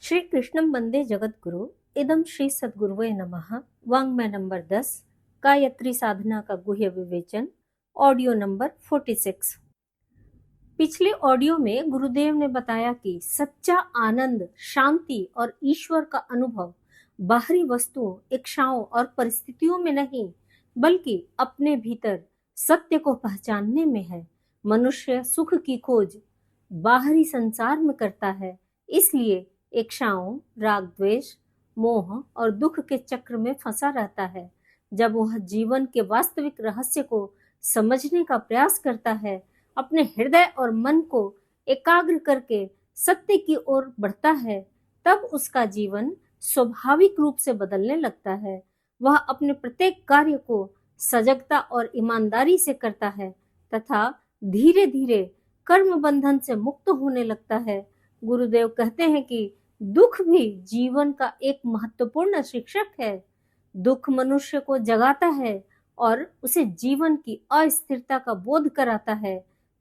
श्री कृष्णम वंदे जगद्गुरु इदम श्री सद्गुरुवे नमः। वांग्मय नंबर 10 गायत्री साधना का गुह्य विवेचन, ऑडियो नंबर 46। पिछले ऑडियो में गुरुदेव ने बताया कि सच्चा आनंद, शांति और ईश्वर का अनुभव बाहरी वस्तुओं, इच्छाओं और परिस्थितियों में नहीं, बल्कि अपने भीतर सत्य को पहचानने में है। मनुष्य सुख की खोज बाहरी संसार में करता है, इसलिए इच्छाओं, राग द्वेष, मोह और दुख के चक्र में फंसा रहता है। जब वह जीवन के वास्तविक रहस्य को समझने का प्रयास करता है, अपने हृदय और मन को एकाग्र करके सत्य की ओर बढ़ता है, तब उसका जीवन स्वाभाविक रूप से बदलने लगता है। वह अपने प्रत्येक कार्य को सजगता और ईमानदारी से करता है तथा धीरे धीरे कर्म बंधन से मुक्त होने लगता है। गुरुदेव कहते हैं कि दुख भी जीवन का एक महत्वपूर्ण शिक्षक है। दुख मनुष्य को जगाता है और उसे जीवन की अस्थिरता का बोध कराता है।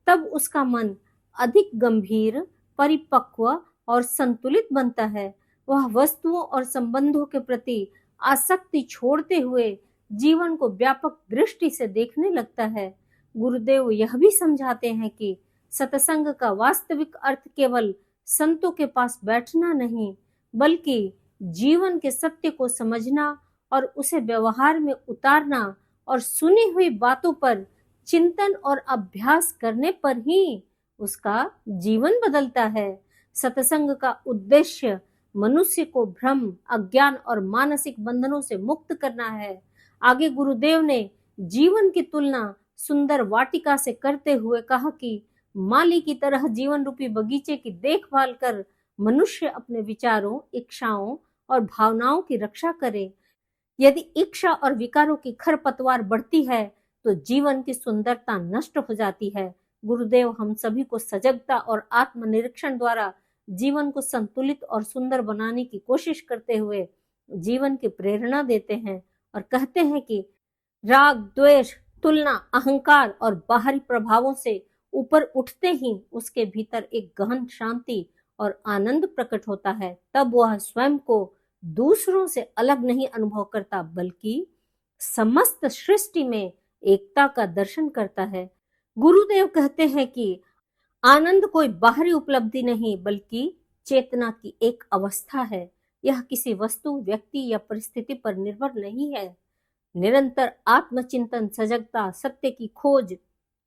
तब उसका मन अधिक गंभीर, परिपक्व और संतुलित बनता है। वह वस्तुओं और संबंधों के प्रति आसक्ति छोड़ते हुए जीवन को व्यापक दृष्टि से देखने लगता है। गुरुदेव यह भी समझाते हैं कि सत्संग का वास्तविक अर्थ केवल संतों के पास बैठना नहीं, बल्कि जीवन के सत्य को समझना और उसे व्यवहार में उतारना और सुनी हुई बातों पर चिंतन और अभ्यास करने पर ही उसका जीवन बदलता है। सत्संग का उद्देश्य मनुष्य को भ्रम, अज्ञान और मानसिक बंधनों से मुक्त करना है। आगे गुरुदेव ने जीवन की तुलना सुंदर वाटिका से करते हुए कहा कि माली की तरह जीवन रूपी बगीचे की देखभाल कर मनुष्य अपने विचारों, इच्छाओं और भावनाओं की रक्षा करे। यदि इच्छा और विकारों की खरपतवार बढ़ती है तो जीवन की सुंदरता नष्ट हो जाती है। गुरुदेव हम सभी को सजगता और आत्मनिरीक्षण द्वारा जीवन को संतुलित और सुंदर बनाने की कोशिश करते हुए जीवन की प्रेरणा देते हैं और कहते हैं कि राग, द्वेष, तुलना, अहंकार और बाहरी प्रभावों से ऊपर उठते ही उसके भीतर एक गहन शांति और आनंद प्रकट होता है। तब वह स्वयं को दूसरों से अलग नहीं अनुभव करता, बल्कि समस्त सृष्टि में एकता का दर्शन करता है। गुरुदेव कहते हैं कि आनंद कोई बाहरी उपलब्धि नहीं, बल्कि चेतना की एक अवस्था है। यह किसी वस्तु, व्यक्ति या परिस्थिति पर निर्भर नहीं है। निरंतर आत्मचिंतन, सजगता, सत्य की खोज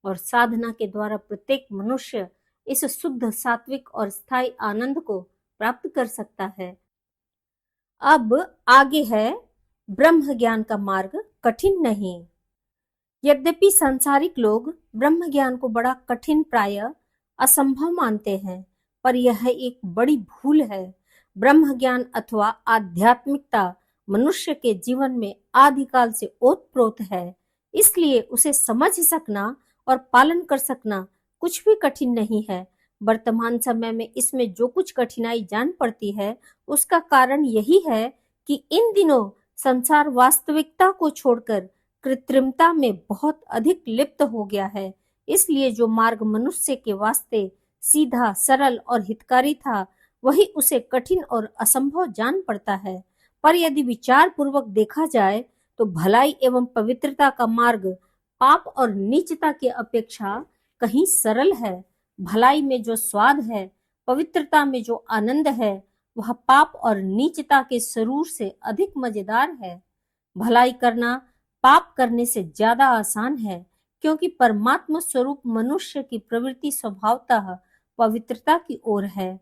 और साधना के द्वारा प्रत्येक मनुष्य इस शुद्ध, सात्विक और स्थायी आनंद को प्राप्त कर सकता है। अब आगे है ब्रह्म ज्ञान का मार्ग कठिन नहीं। यद्यपि सांसारिक लोग ब्रह्म ज्ञान को बड़ा कठिन, प्रायः असंभव मानते हैं, पर यह एक बड़ी भूल है। ब्रह्म ज्ञान अथवा आध्यात्मिकता मनुष्य के जीवन में आदिकाल से ओतप्रोत है, इसलिए उसे समझ सकना और पालन कर सकना कुछ भी कठिन नहीं है। वर्तमान समय में इसमें जो कुछ कठिनाई जान पड़ती है, उसका कारण यही है कि इन दिनों संसार वास्तविकता को छोड़कर कृत्रिमता में बहुत अधिक लिप्त हो गया है। इसलिए जो मार्ग मनुष्य के वास्ते सीधा, सरल और हितकारी था, वही उसे कठिन और असंभव जान पड़ता है। पर यदि विचार पूर्वक देखा जाए तो भलाई एवं पवित्रता का मार्ग पाप और नीचता की अपेक्षा कहीं सरल है। भलाई में जो स्वाद है, पवित्रता में जो आनंद है, वह पाप और नीचता के सरूर से अधिक मजेदार है। भलाई करना पाप करने से ज्यादा आसान है, क्योंकि परमात्मा स्वरूप मनुष्य की प्रवृत्ति स्वभावतः पवित्रता की ओर है।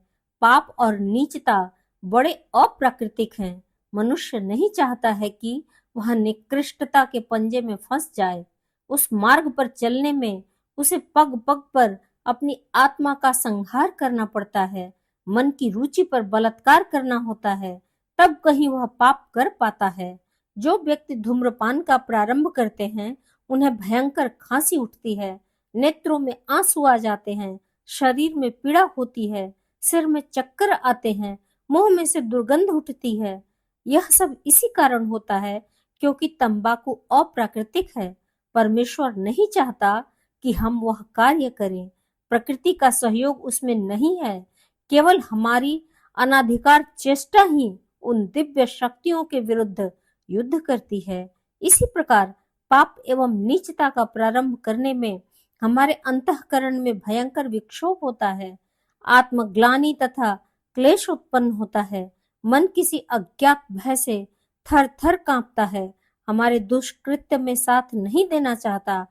पाप और नीचता बड़े अप्राकृतिक हैं। मनुष्य नहीं चाहता है कि वह निकृष्टता के पंजे में फंस जाए। उस मार्ग पर चलने में उसे पग पग पर अपनी आत्मा का संहार करना पड़ता है, मन की रुचि पर बलात्कार करना होता है, तब कहीं वह पाप कर पाता है। जो व्यक्ति धूम्रपान का प्रारंभ करते हैं, उन्हें भयंकर खांसी उठती है, नेत्रों में आंसू आ जाते हैं, शरीर में पीड़ा होती है, सिर में चक्कर आते हैं, मुंह में से दुर्गंध उठती है। यह सब इसी कारण होता है क्योंकि तंबाकू अप्राकृतिक है। परमेश्वर नहीं चाहता कि हम वह कार्य करें। प्रकृति का सहयोग उसमें नहीं है, केवल हमारी अनाधिकार चेष्टा ही उन दिव्य शक्तियों के विरुद्ध युद्ध करती है। इसी प्रकार पाप एवं नीचता का प्रारंभ करने में हमारे अंतःकरण में भयंकर विक्षोभ होता है। आत्मग्लानि तथा क्लेश उत्पन्न होता है। मन किसी अज्ञात भय से थर थर कांपता है। हमारे दुष्कृत्य में साथ नहीं देना चाहता।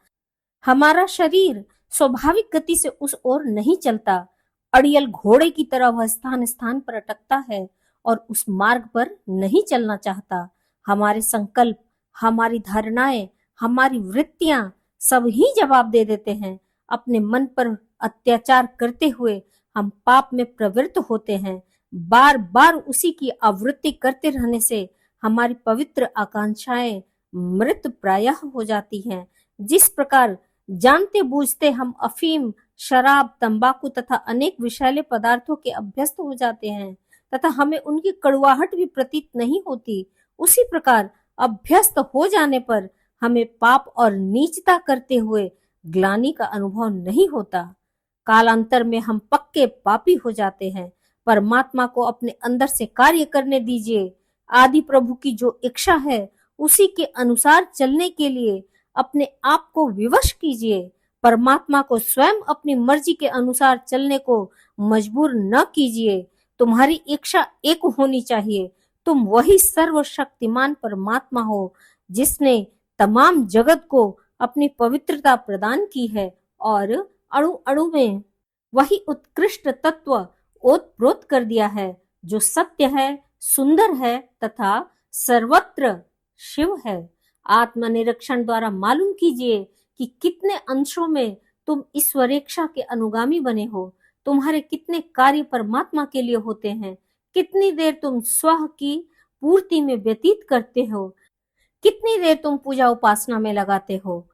हमारा शरीर स्वाभाविक गति से उस ओर नहीं चलता। अड़ियल घोड़े की तरह वह स्थान स्थान पर अटकता है और उस मार्ग पर नहीं चलना चाहता। हमारे संकल्प, हमारी धारणाएं, हमारी वृत्तियां सब ही जवाब दे देते हैं। अपने मन पर अत्याचार करते हुए हम पाप में प्रवृत्त होते हैं। बार बार उसी की आवृत्ति करते रहने से हमारी पवित्र आकांक्षाएं मृत प्रायः हो जाती हैं। जिस प्रकार जानते बूझते हम अफीम, शराब, तंबाकू तथा अनेक विषैले पदार्थों के अभ्यस्त हो जाते हैं तथा हमें उनकी कड़वाहट भी प्रतीत नहीं होती, उसी प्रकार अभ्यस्त हो जाने पर हमें पाप और नीचता करते हुए ग्लानि का अनुभव नहीं होता। कालांतर में हम पक्के पापी हो जाते हैं। परमात्मा को अपने अंदर से कार्य करने दीजिए। आदि प्रभु की जो इच्छा है उसी के अनुसार चलने के लिए अपने आप को विवश कीजिए। परमात्मा को स्वयं अपनी मर्जी के अनुसार चलने को मजबूर न कीजिए। तुम्हारी इच्छा एक होनी चाहिए। तुम वही सर्वशक्तिमान परमात्मा हो जिसने तमाम जगत को अपनी पवित्रता प्रदान की है और अणु अणु में वही उत्कृष्ट तत्व ओतप्रोत कर दिया है जो सत्य है, सुंदर है तथा सर्वत्र शिव है। आत्मनिरीक्षण द्वारा मालूम कीजिए कि कितने अंशों में तुम ईश्वरेच्छा के अनुगामी बने हो। तुम्हारे कितने कार्य परमात्मा के लिए होते हैं। कितनी देर तुम स्व की पूर्ति में व्यतीत करते हो। कितनी देर तुम पूजा उपासना में लगाते हो।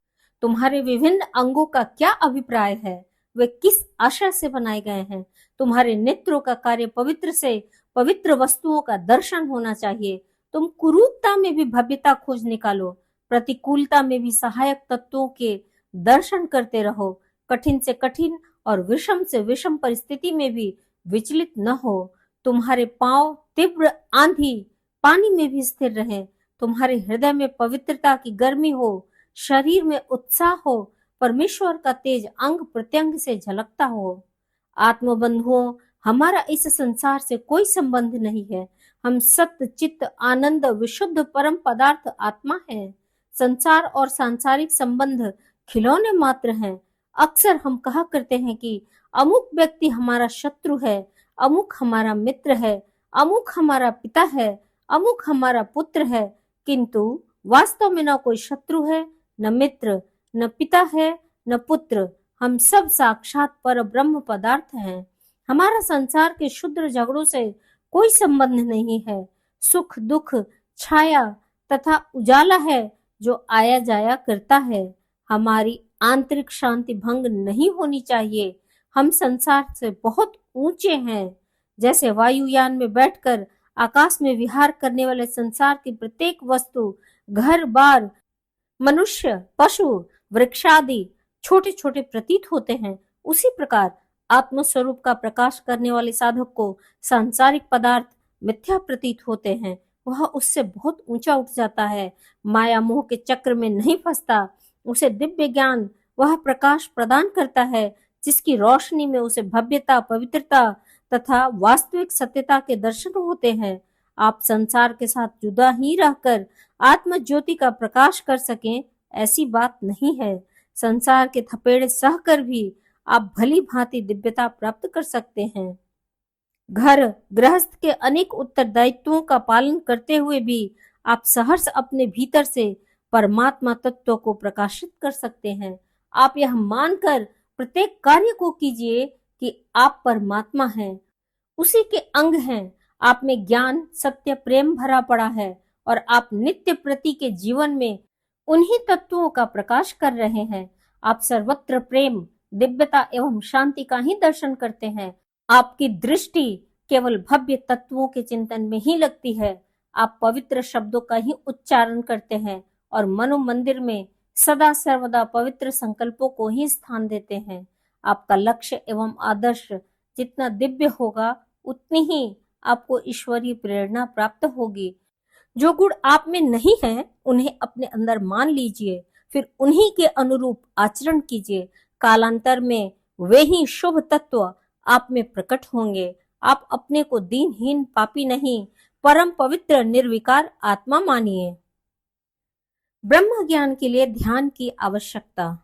तुम्हारे विभिन्न अंगों का क्या अभिप्राय है, वे किस आशय से बनाए गए हैं। तुम्हारे नेत्रों का कार्य पवित्र से पवित्र वस्तुओं का दर्शन होना चाहिए। तुम कुरूपता में भी भव्यता खोज निकालो। प्रतिकूलता में भी सहायक तत्वों के दर्शन करते रहो। कठिन से कठिन और विषम से विषम परिस्थिति में भी विचलित न हो। तुम्हारे पांव तीव्र आंधी पानी में भी स्थिर रहे। तुम्हारे हृदय में पवित्रता की गर्मी हो, शरीर में उत्साह हो, परमेश्वर का तेज अंग प्रत्यंग से झलकता हो। आत्मबंधुओं, हमारा इस संसार से कोई संबंध नहीं है। हम सत्य, चित्त, आनंद, विशुद्ध परम पदार्थ आत्मा है। संसार और सांसारिक संबंध खिलौने मात्र हैं। अक्सर हम कहा करते हैं कि अमुक व्यक्ति हमारा शत्रु है, अमुक हमारा मित्र है, अमुक हमारा पिता है, अमुक हमारा पुत्र है, किंतु वास्तव में न कोई शत्रु है, न मित्र, न पिता है, न पुत्र। हम सब साक्षात पर ब्रह्म पदार्थ हैं। हमारा संसार के क्षुद्र झगड़ों से कोई संबंध नहीं है। सुख दुख, छाया तथा उजाला है जो आया जाया करता है। हमारी आंतरिक शांति भंग नहीं होनी चाहिए। हम संसार से बहुत ऊंचे हैं। जैसे वायुयान में बैठकर आकाश में विहार करने वाले संसार की प्रत्येक वस्तु, घर बार, मनुष्य, पशु, वृक्षादि छोटे छोटे प्रतीत होते हैं, उसी प्रकार आत्मस्वरूप का प्रकाश करने वाले साधक को सांसारिक पदार्थ मिथ्या प्रतीत होते हैं। वह उससे बहुत ऊंचा उठ जाता है, माया मोह के चक्र में नहीं फंसता। उसे दिव्य ज्ञान वह प्रकाश प्रदान करता है जिसकी रोशनी में उसे भव्यता, पवित्रता तथा वास्तविक सत्यता के दर्शन होते हैं। आप संसार के साथ जुदा ही रहकर आत्म ज्योति का प्रकाश कर सकें, ऐसी बात नहीं है। संसार के थपेड़े सहकर भी आप भली भांति दिव्यता प्राप्त कर सकते हैं। घर गृहस्थ के अनेक उत्तरदायित्वों का पालन करते हुए भी आप सहर्ष अपने भीतर से परमात्मा तत्व को प्रकाशित कर सकते हैं। आप यह मानकर प्रत्येक कार्य को कीजिए कि आप परमात्मा हैं, उसी के अंग हैं। आप में ज्ञान, सत्य, प्रेम भरा पड़ा है और आप नित्य प्रति के जीवन में उन्हीं तत्वों का प्रकाश कर रहे हैं। आप सर्वत्र प्रेम, दिव्यता एवं शांति का ही दर्शन करते हैं। आपकी दृष्टि केवल भव्य तत्वों के चिंतन में ही लगती है। आप पवित्र शब्दों का ही उच्चारण करते हैं और मनो मंदिर में सदा सर्वदा पवित्र संकल्पों को ही स्थान देते हैं। आपका लक्ष्य एवं आदर्श जितना दिव्य होगा, उतनी ही आपको ईश्वरीय प्रेरणा प्राप्त होगी। जो गुण आप में नहीं है उन्हें अपने अंदर मान लीजिए, फिर उन्हीं के अनुरूप आचरण कीजिए। कालांतर में वे ही शुभ तत्व आप में प्रकट होंगे। आप अपने को दीनहीन पापी नहीं, परम पवित्र निर्विकार आत्मा मानिए। ब्रह्म ज्ञान के लिए ध्यान की आवश्यकता।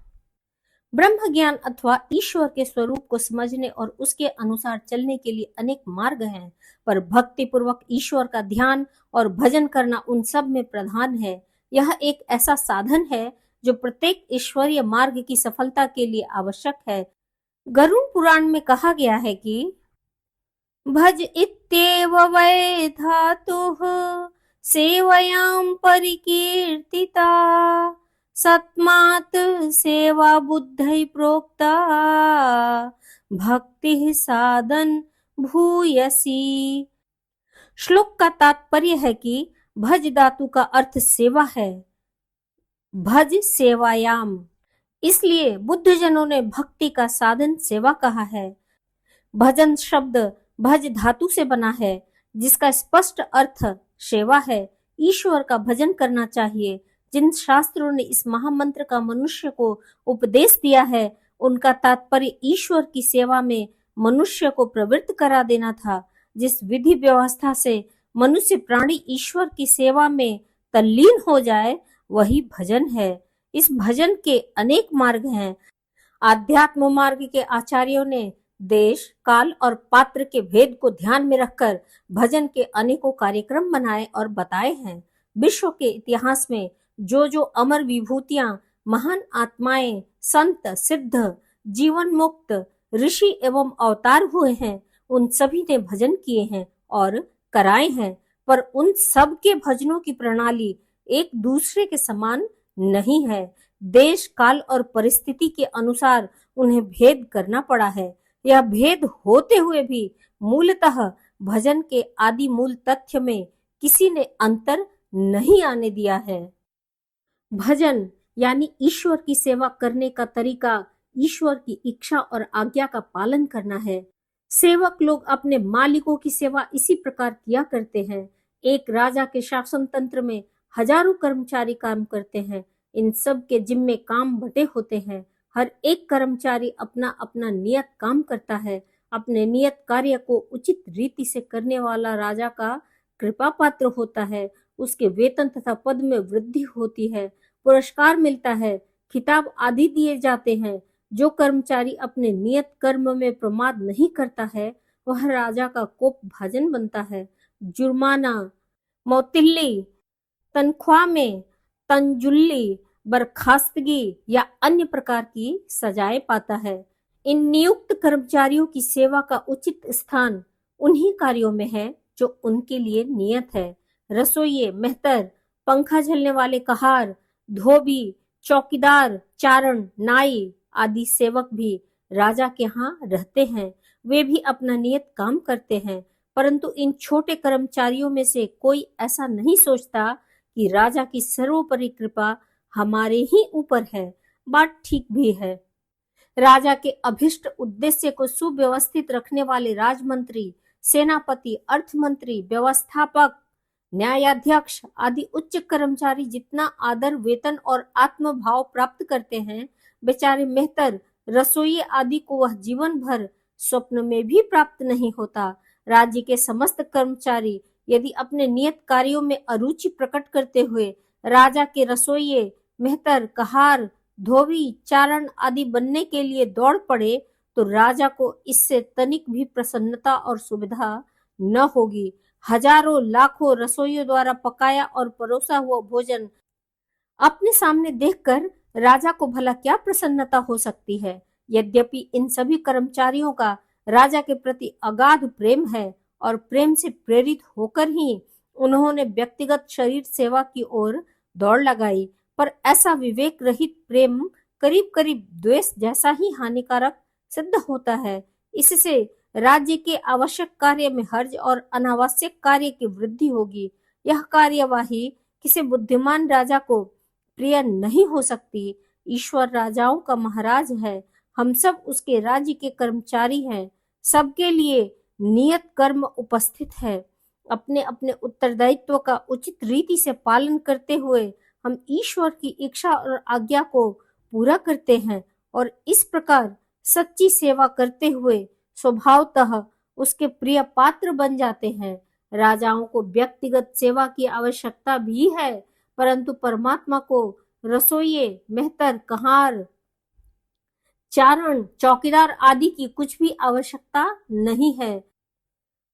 ब्रह्म ज्ञान अथवा ईश्वर के स्वरूप को समझने और उसके अनुसार चलने के लिए अनेक मार्ग हैं, पर भक्ति पूर्वक ईश्वर का ध्यान और भजन करना उन सब में प्रधान है। यह एक ऐसा साधन है जो प्रत्येक ईश्वरीय मार्ग की सफलता के लिए आवश्यक है। गरुड़ पुराण में कहा गया है कि भज इत्येव वै धातुः सेवयां परिकीर्तिता सत्मात् सेवा बुद्धि प्रोक्ता भक्ति साधन भूयसी। श्लोक का तात्पर्य है कि भज धातु का अर्थ सेवा है, भज सेवायाम, इसलिए बुद्ध जनों ने भक्ति का साधन सेवा कहा है। भजन शब्द भज धातु से बना है, जिसका स्पष्ट अर्थ सेवा है। ईश्वर का भजन करना चाहिए। जिन शास्त्रों ने इस महामंत्र का मनुष्य को उपदेश दिया है, उनका तात्पर्य ईश्वर की सेवा में मनुष्य को प्रवृत्त करा देना था। जिस विधि व्यवस्था से मनुष्य प्राणी ईश्वर की सेवा में तल्लीन हो जाए, वही भजन है। इस भजन के अनेक मार्ग हैं। आध्यात्म मार्ग के आचार्यों ने देश, काल और पात्र के भेद को ध्यान में रखकर भजन के अनेकों कार्यक्रम बनाए और बताए हैं। विश्व के इतिहास में जो अमर विभूतियां, महान आत्माएं, संत, सिद्ध, जीवन मुक्त, ऋषि एवं अवतार हुए हैं, उन सभी ने भजन किए हैं और कराए हैं, पर उन सब के भजनों की प्रणाली एक दूसरे के समान नहीं है। देश, काल और परिस्थिति के अनुसार उन्हें भेद करना पड़ा है। यह भेद होते हुए भी मूलतः भजन के आदि मूल तथ्य में किसी ने अंतर नहीं आने दिया है। भजन यानी ईश्वर की सेवा करने का तरीका ईश्वर की इच्छा और आज्ञा का पालन करना है। सेवक लोग अपने मालिकों की सेवा इसी प्रकार किया करते हैं। एक राजा के शासन तंत्र में हजारों कर्मचारी काम करते हैं। इन सब के जिम्मे काम बटे होते हैं। हर एक कर्मचारी अपना अपना नियत काम करता है। अपने नियत कार्य को उचित रीति से करने वाला राजा का कृपा पात्र होता है। उसके वेतन तथा पद में वृद्धि होती है, पुरस्कार मिलता है, खिताब आदि दिए जाते हैं। जो कर्मचारी अपने नियत कर्म में प्रमाद नहीं करता है, वह राजा का कोप भाजन बनता है। जुर्माना, मौतिल्ली, तनख्वाह में तंजुल्ली, बर्खास्तगी या अन्य प्रकार की सजाएं पाता है। इन नियुक्त कर्मचारियों की सेवा का उचित स्थान उन्हीं कार्यों में है जो उनके लिए नियत है। रसोइये, मेहतर, पंखा झलने वाले कहार, धोबी, चौकीदार, चारण, नाई आदि सेवक भी राजा के यहाँ रहते हैं। वे भी अपना नियत काम करते हैं, परंतु इन छोटे कर्मचारियों में से कोई ऐसा नहीं सोचता कि राजा की सर्वोपरि कृपा हमारे ही ऊपर है। बात ठीक भी है। राजा के अभिष्ट उद्देश्य को सुव्यवस्थित रखने वाले राजमंत्री, सेनापति, अर्थमंत्री, व्यवस्थापक, न्यायाध्यक्ष आदि उच्च कर्मचारी जितना आदर, वेतन और आत्मभाव प्राप्त करते हैं, बेचारे मेहतर, रसोई आदि को वह जीवन भर स्वप्न में भी प्राप्त नहीं होता। राज्य के समस्त कर्मचारी यदि अपने नियत कार्यों में अरुचि प्रकट करते हुए राजा के रसोइये, मेहतर, कहार, धोबी, चारण आदि बनने के लिए दौड़ पड़े, तो राजा को इससे तनिक भी प्रसन्नता और सुविधा न होगी। हजारों लाखों रसोइयों द्वारा पकाया और परोसा हुआ भोजन अपने सामने देखकर राजा को भला क्या प्रसन्नता हो सकती है। यद्यपि इन सभी कर्मचारियों का राजा के प्रति अगाध प्रेम है और प्रेम से प्रेरित होकर ही उन्होंने व्यक्तिगत शरीर सेवा की ओर दौड़ लगाई, पर ऐसा विवेक रहित प्रेम करीब करीब द्वेष जैसा ही हानिकारक सिद्ध होता है। इससे राज्य के आवश्यक कार्य में हर्ज और अनावश्यक कार्य की वृद्धि होगी। यह कार्यवाही किसी बुद्धिमान राजा को प्रिय नहीं हो सकती। ईश्वर राजाओं का महाराज है, हम सब उसके राज्य के कर्मचारी हैं। सबके लिए नियत कर्म उपस्थित है। अपने अपने उत्तरदायित्व का उचित रीति से पालन करते हुए हम ईश्वर की इच्छा और आज्ञा को पूरा करते हैं और इस प्रकार सच्ची सेवा करते हुए स्वभावतः उसके प्रिय पात्र बन जाते हैं। राजाओं को व्यक्तिगत सेवा की आवश्यकता भी है, परंतु परमात्मा को रसोइये, मेहतर, कहार, चारण, चौकीदार आदि की कुछ भी आवश्यकता नहीं है।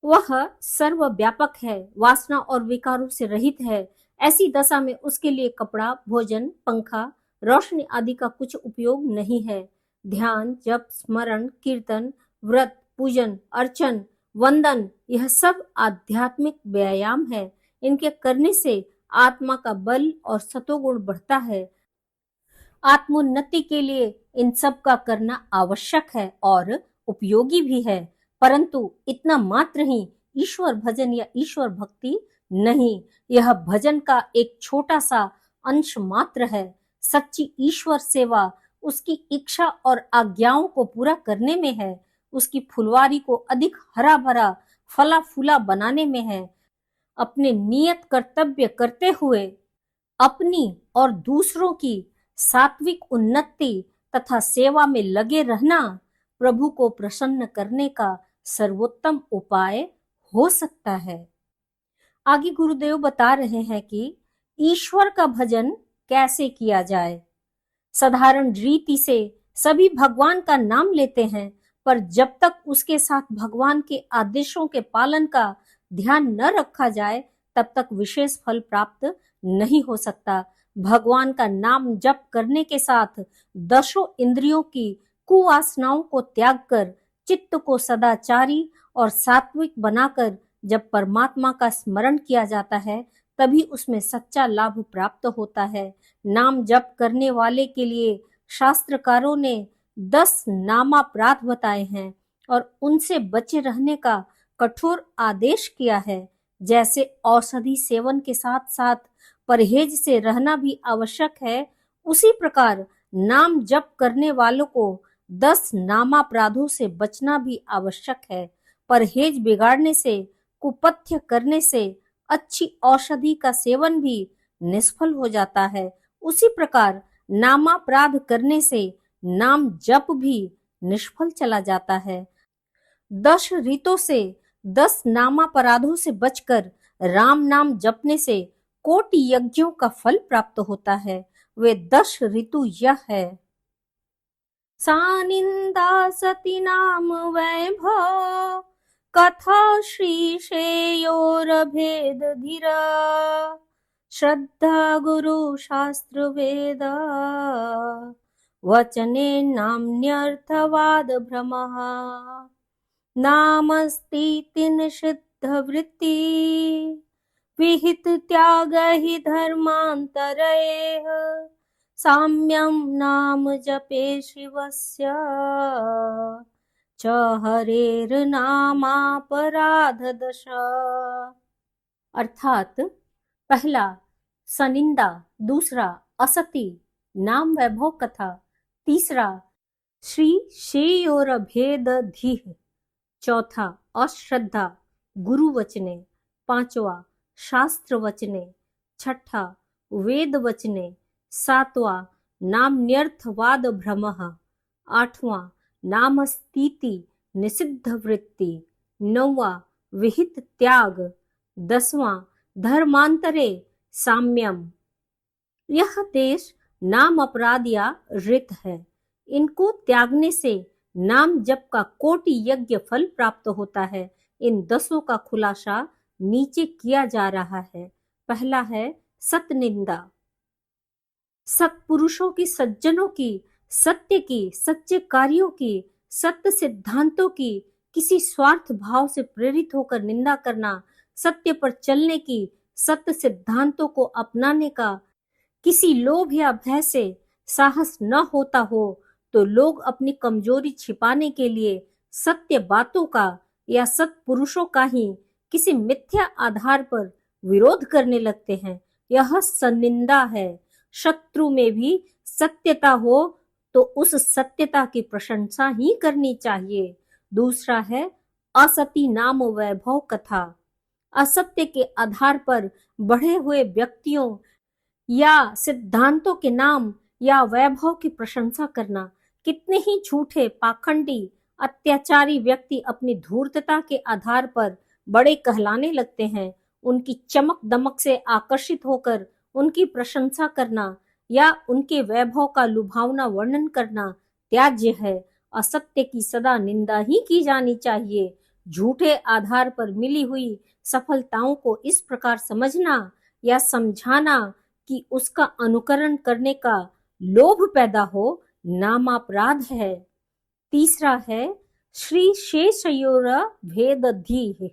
वह सर्वव्यापक है, वासना और विकारों से रहित है। ऐसी दशा में उसके लिए कपड़ा, भोजन, पंखा, रोशनी आदि का कुछ उपयोग नहीं है। ध्यान, जप, स्मरण, कीर्तन, व्रत, पूजन, अर्चन, वंदन यह सब आध्यात्मिक व्यायाम है। इनके करने से आत्मा का बल और सतोगुण बढ़ता है। आत्मोन्नति के लिए इन सब का करना आवश्यक है और उपयोगी भी है, परंतु इतना मात्र ही ईश्वर भजन या ईश्वर भक्ति नहीं। यह भजन का एक छोटा सा अंश मात्र है। सच्ची ईश्वर सेवा उसकी इच्छा और आज्ञाओं को पूरा करने में है, उसकी फुलवारी को अधिक हरा भरा फला फूला बनाने में है। अपने नियत कर्तव्य करते हुए अपनी और दूसरों की सात्विक उन्नति तथा सेवा में लगे रहना प्रभु को प्रसन्न करने का सर्वोत्तम उपाय हो सकता है। आगे गुरुदेव बता रहे हैं कि ईश्वर का भजन कैसे किया जाए। साधारण रीति से सभी भगवान का नाम लेते हैं, पर जब तक उसके साथ भगवान के आदेशों के पालन का ध्यान न रखा जाए तब तक विशेष फल प्राप्त नहीं हो सकता। भगवान का नाम जप करने के साथ दशों इंद्रियों की कुवासनाओं को त्याग कर चित्त को सदाचारी और सात्विक बनाकर जब परमात्मा का स्मरण किया जाता है तभी उसमें सच्चा लाभ प्राप्त होता है। नाम जप करने वाले के लिए शास्त्रकारों ने 10 नामापराध बताए हैं और उनसे बचे रहने का कठोर आदेश किया है। जैसे औषधि सेवन के साथ साथ परहेज से रहना भी आवश्यक है, उसी प्रकार नाम जप करने वालों को 10 नामापराधों से बचना भी आवश्यक है। परहेज बिगाड़ने से, कुपथ्य करने से अच्छी औषधि का सेवन भी निष्फल हो जाता है। उसी प्रकार नामापराध करने से नाम जप भी निष्फल चला जाता है। 10 रीतों से 10 नामापराधों से बचकर राम नाम जपने से कोटि यज्ञों का फल प्राप्त होता है। वे 10 ऋतु यह है: सानिंदा सती नाम वैभव, कथा श्री श्रेयोर भेद धीरा, श्रद्धा गुरु शास्त्र वेद, वचने नाम्न्यर्थवाद भ्रमः, नामस्तीति निषिद्ध वृत्ति, विहित त्याग हि धर्मान्तरैः, साम्यं नाम जपे शिवस्य, च हरेर्नामापराधदश। अर्थात पहला सनिंदा, दूसरा असति नाम वैभव कथा, तीसरा श्री श्रेयोर भेद धीः, चौथा अश्रद्धा गुरु वचने, पांचवा शास्त्र वचने, छठा वेद वचने, सातवां नाम्न्यर्थवाद भ्रमः, आठवां नामस्तीति निषिद्ध वृत्ति, नौवां विहित त्याग, 10वां धर्मांतरे साम्यम। यह देश नाम अपराध या ऋत है। इनको त्यागने से नाम जप का कोटि यज्ञ फल प्राप्त होता है। इन 10 का खुलासा नीचे किया जा रहा है। पहला है सतनिंदा। सत्पुरुषों की, सज्जनों की, सत्य की, सच्चे कार्यों की, सत्य सिद्धांतों की किसी स्वार्थ भाव से प्रेरित होकर निंदा करना, सत्य पर चलने की, सत्य सिद्धांतों को अपनाने का किसी लोभ या भय से साहस न होता हो तो लोग अपनी कमजोरी छिपाने के लिए सत्य बातों का या सत्पुरुषों का ही किसी मिथ्या आधार पर विरोध करने लगते हैं। यह सनिंदा है। शत्रु में भी सत्यता हो तो उस सत्यता की प्रशंसा ही करनी चाहिए। दूसरा है असती नाम वैभव कथा। असत्य के आधार पर बढ़े हुए व्यक्तियों या सिद्धांतों के नाम या वैभव की प्रशंसा करना। कितने ही झूठे, पाखंडी, अत्याचारी व्यक्ति अपनी धूर्तता के आधार पर बड़े कहलाने लगते हैं। उनकी चमक दमक से आकर्षित होकर उनकी प्रशंसा करना या उनके वैभव का लुभावना वर्णन करना त्याज्य है। असत्य की सदा निंदा ही की जानी चाहिए। झूठे आधार पर मिली हुई सफलताओं को इस प्रकार समझना या समझाना कि उसका अनुकरण करने का लोभ पैदा हो, नामापराध है। तीसरा है श्री शेषयोर भेदधि।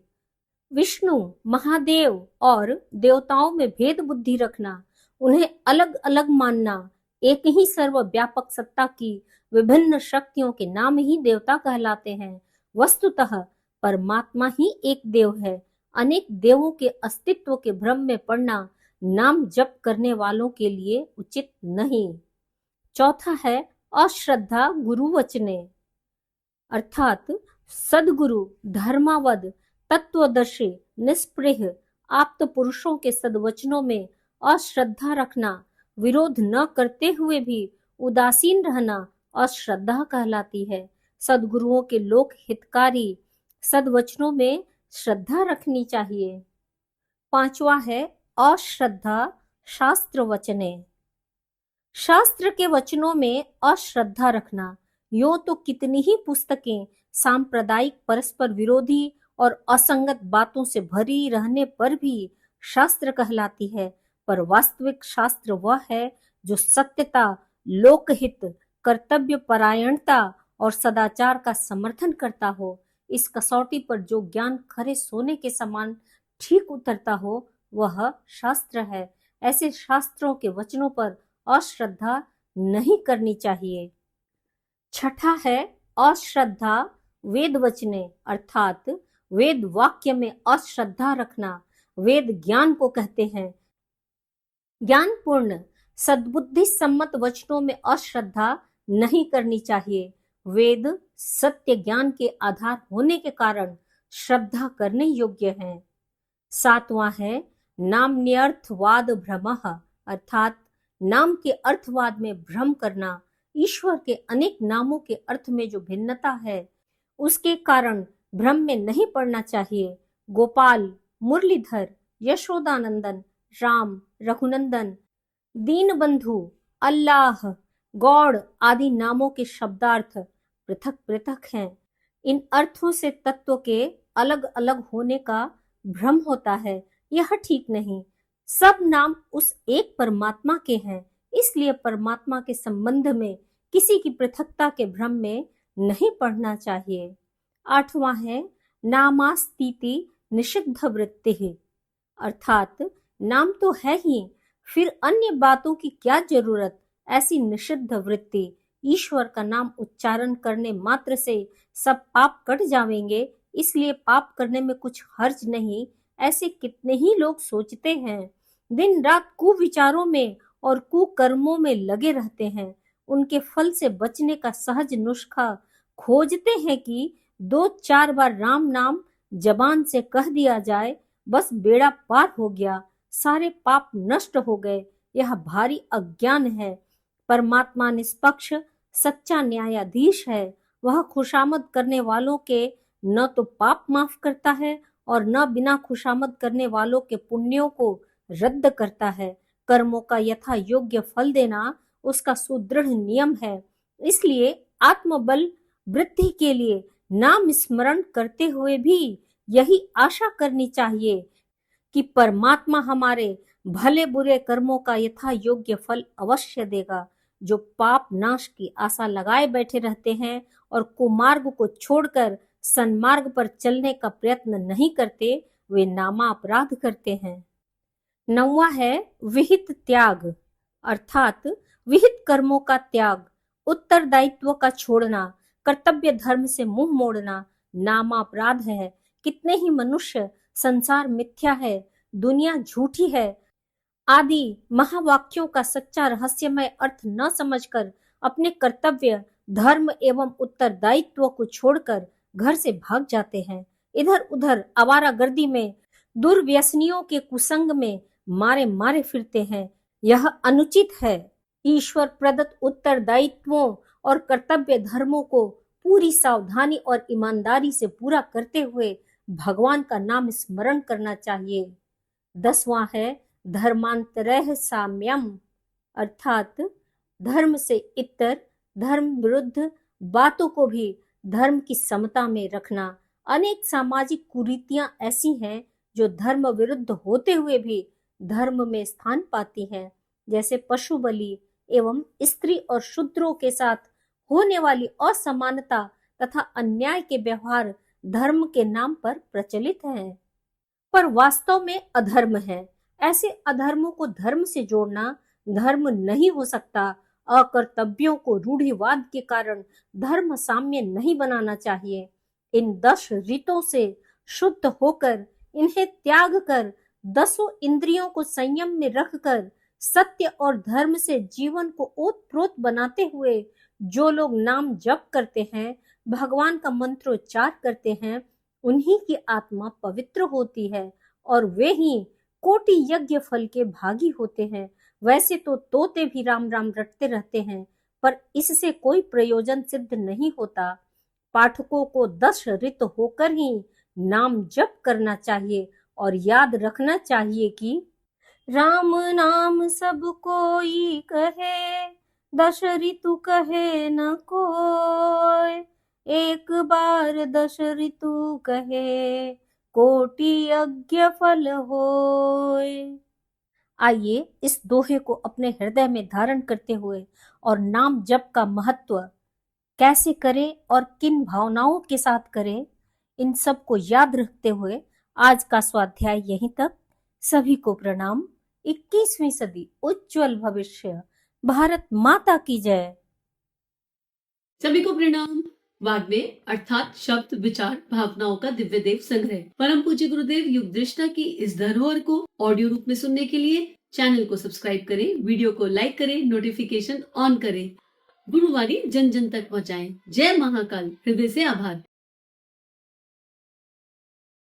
विष्णु, महादेव और देवताओं में भेद बुद्धि रखना, उन्हें अलग अलग मानना, एक ही सर्वव्यापक सत्ता की विभिन्न शक्तियों के नाम ही देवता कहलाते हैं। वस्तुतः परमात्मा ही एक देव है। अनेक देवों के अस्तित्व के भ्रम में पड़ना नाम जप करने वालों के लिए उचित नहीं। चौथा है अश्रद्धा गुरु वचने, अर्थात सदगुरु, धर्मावद, तत्वदर्शी, निष्पृह आप्त पुरुषों के सदवचनों में अश्रद्धा रखना, विरोध न करते हुए भी उदासीन रहना अश्रद्धा कहलाती है। सदगुरुओं के लोक हितकारी सदवचनों में श्रद्धा रखनी चाहिए। पांचवा है अश्रद्धा शास्त्र वचने, शास्त्र के वचनों में अश्रद्धा रखना। यूं तो कितनी ही पुस्तकें सांप्रदायिक, परस्पर विरोधी और असंगत बातों से भरी रहने पर भी शास्त्र कहलाती है, पर वास्तविक शास्त्र वह है जो सत्यता, लोकहित, कर्तव्य परायणता और सदाचार का समर्थन करता हो। इस कसौटी पर जो ज्ञान खरे सोने के समान ठीक उतरता हो वह शास्त्र है। ऐसे शास्त्रों के वचनों पर अश्रद्धा नहीं करनी चाहिए। छठा है अश्रद्धा वेद वचने, अर्थात वेद वाक्य में अश्रद्धा रखना। वेद ज्ञान को कहते हैं। ज्ञानपूर्ण सद्बुद्धि सम्मत वचनों में अश्रद्धा नहीं करनी चाहिए। वेद सत्य ज्ञान के आधार होने के कारण श्रद्धा करने योग्य हैं। सातवां है नाम्न्यर्थवाद भ्रमः, अर्थात नाम के अर्थवाद में भ्रम करना। ईश्वर के अनेक नामों के अर्थ में जो भिन्नता है उसके कारण भ्रम में नहीं पड़ना चाहिए। गोपाल, मुरलीधर, यशोदानंदन, राम, रघुनंदन, दीनबंधु, अल्लाह, गॉड आदि नामों के शब्दार्थ पृथक पृथक हैं। इन अर्थों से तत्व के अलग अलग होने का भ्रम होता है, यह ठीक नहीं। सब नाम उस एक परमात्मा के हैं, इसलिए परमात्मा के संबंध में किसी की पृथकता के भ्रम में नहीं पड़ना चाहिए। आठवां है नामास्तीति निषिद्ध वृत्ति, अर्थात नाम तो है ही, फिर अन्य बातों की क्या जरूरत। ऐसी निषिद्ध वृत्ति, ईश्वर का नाम उच्चारण करने मात्र से सब पाप कट जाएंगे, इसलिए पाप करने में कुछ हर्ज नहीं, ऐसे कितने ही लोग सोचते हैं। दिन रात कुविचारों में और कुकर्मों में लगे रहते हैं। उनके फल से बचने का सहज नुस्खा खोजते हैं कि 2-4 बार राम नाम जबान से कह दिया जाए, बस बेड़ा पार हो गया, सारे पाप नष्ट हो गए। यह भारी अज्ञान है। परमात्मा निष्पक्ष सच्चा न्यायाधीश है। वह खुशामद करने वालों के न तो पाप माफ करता है और न बिना खुशामद करने वालों के पुण्यों को रद्द करता है। कर्मों का यथा योग्य फल देना उसका सुदृढ़ नियम है। इसलिए आत्मबल वृद्धि के लिए नाम स्मरण करते हुए भी यही आशा करनी चाहिए कि परमात्मा हमारे भले बुरे कर्मों का यथा योग्य फल अवश्य देगा। जो पाप नाश की आशा लगाए बैठे रहते हैं और कुमार्ग को छोड़कर सन्मार्ग पर चलने का प्रयत्न नहीं करते, वे नामा अपराध करते हैं। 9वां है विहित त्याग, अर्थात विहित कर्मों का त्याग, उत्तरदायित्व का छोड़ना, कर्तव्य धर्म से मुंह मोड़ना नामा अपराध है। कितने ही मनुष्य संसार मिथ्या है, दुनिया झूठी है आदि महावाक्यों का सच्चा रहस्यमय अर्थ न समझकर अपने कर्तव्य, धर्म एवं उत्तरदायित्व को छोड़कर घर से भाग जाते हैं। इधर उधर आवारागर्दी में, दुर्व्यसनियों के कुसंग में मारे मारे फिरते हैं। यह अनुचित है। ईश्वर प्रदत्त उत्तरदायित्वों और कर्तव्य धर्मों को पूरी सावधानी और ईमानदारी से पूरा करते हुए भगवान का नाम स्मरण करना चाहिए। 10वां है धर्मांतरः साम्यम, अर्थात धर्म से इतर, धर्म विरुद्ध बातों को भी धर्म की समता में रखना। अनेक सामाजिक कुरीतियां ऐसी हैं जो धर्म विरुद्ध होते हुए भी धर्म में स्थान पाती हैं, जैसे पशु बलि एवं स्त्री और शूद्रों के साथ होने वाली असमानता तथा अन्याय के व्यवहार धर्म के नाम पर प्रचलित हैं, पर वास्तव में अधर्म है। ऐसे अधर्मों को धर्म से जोड़ना धर्म नहीं हो सकता। अकर्तव्यों को रूढ़िवाद के कारण धर्म साम्य नहीं बनाना चाहिए। इन 10 रीतों से शुद्ध होकर, इन्हें त्याग कर, 10 इंद्रियों को संयम में रखकर सत्य और धर्म से जीवन को ओतप्रोत बनाते हुए जो लोग नाम जप करते हैं, भगवान का मंत्रोच्चार करते हैं, उन्हीं की आत्मा पवित्र होती है और वे ही कोटि यज्ञ फल के भागी होते हैं। वैसे तो तोते भी राम राम रटते रहते हैं, पर इससे कोई प्रयोजन सिद्ध नहीं होता। पाठकों को 10 ऋत होकर ही नाम जप करना चाहिए और याद रखना चाहिए कि राम नाम सब कोई कहे, 10 ऋतु कहे न कोय, एक बार 10 ऋतु कहे, कोटि यज्ञ फल होय। आइए इस दोहे को अपने हृदय में धारण करते हुए और नाम जप का महत्व कैसे करें और किन भावनाओं के साथ करें, इन सब को याद रखते हुए आज का स्वाध्याय यहीं तक। सभी को प्रणाम। 21वीं सदी उज्जवल भविष्य। भारत माता की जय। सभी को प्रणाम। वाग्देव अर्थात शब्द, विचार, भावनाओं का दिव्य देव संग्रह परम पूज्य गुरुदेव युग दृष्टा की इस धरोहर को ऑडियो रूप में सुनने के लिए चैनल को सब्सक्राइब करें, वीडियो को लाइक करें, नोटिफिकेशन ऑन करें, गुरुवाणी जन जन तक पहुँचाएं। जय महाकाल। हृदय से आभार।